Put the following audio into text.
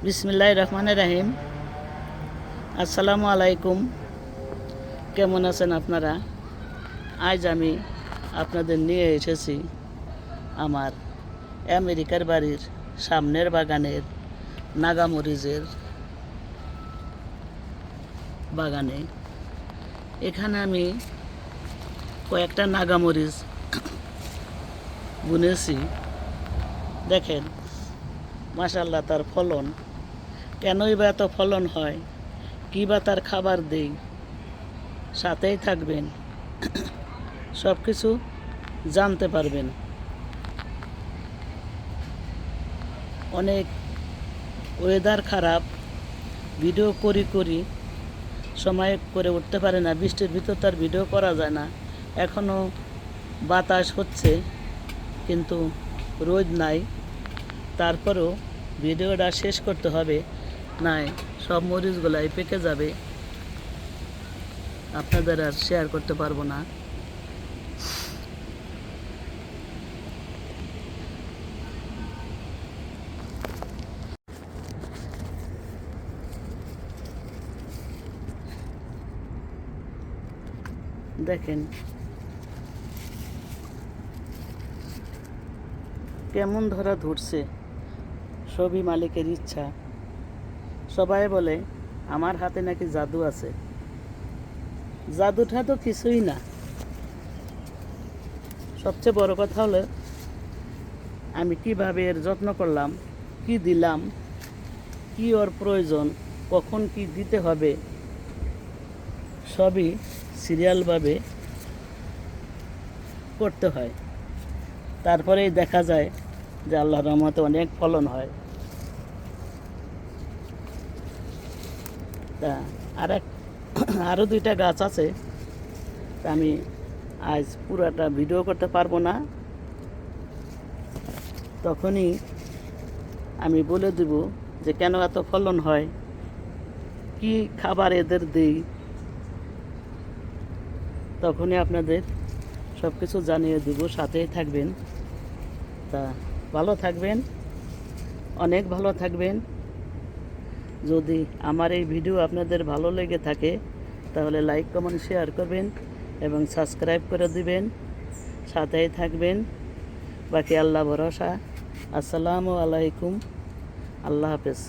বিসমিল্লাহির রহমানির রহিম। আসসালামু আলাইকুম। কেমন আছেন আপনারা? আজ আমি আপনাদের নিয়ে এসেছি আমার আমেরিকার বাড়ির সামনের বাগানের নাগামরিচের বাগানে। এখানে আমি কয়েকটা নাগামরিচ বুনেছি। দেখেন, মাশাআল্লাহ তার ফলন। কেনই বা এত ফলন হয়, কী বা তার খাবার দেই, সাথেই থাকবেন, সব কিছু জানতে পারবেন। অনেক ওয়েদার খারাপ, ভিডিও করি সময় করে উঠতে পারে না, বৃষ্টির ভিতর তার ভিডিও করা যায় না। এখনও বাতাস হচ্ছে কিন্তু রোদ নাই, তারপরেও ভিডিওটা শেষ করতে হবে, নাই সব মরিচগুলাই পেকে যাবে, আপনাদের আর শেয়ার করতে পারবো না। দেখেন কেমন ধরা ধরছে, সবই মালিকের ইচ্ছা। সবাই বলে আমার হাতে নাকি জাদু আছে। জাদুটা তো কিছুই না। সবচেয়ে বড় কথা হলো আমি কিভাবে এর যত্ন করলাম, কি দিলাম, কি ওর প্রয়োজন, কখন কি দিতে হবে, সবই সিরিয়ালভাবে করতে হয়। তারপরেই দেখা যায় যে আল্লাহর রহমতে অনেক ফলন হয়। তা আরও দুইটা গাছ আছে, তা আমি আজ পুরাটা ভিডিও করতে পারবো না। তখনই আমি বলে দেব যে কেন এত ফলন হয়, কি খাবার এদের দিই, তখনই আপনাদের সব কিছু জানিয়ে দেব, সাথেই থাকবেন। তা ভালো থাকবেন, অনেক ভালো থাকবেন। যদি আমার এই ভিডিও আপনাদের ভালো লেগে থাকে তাহলে লাইক কমেন্ট শেয়ার করবেন এবং সাবস্ক্রাইব করে দিবেন, সাথেই থাকবেন। বাকি আল্লাহ ভরসা। আসসালামু আলাইকুম, আল্লাহ হাফেজ।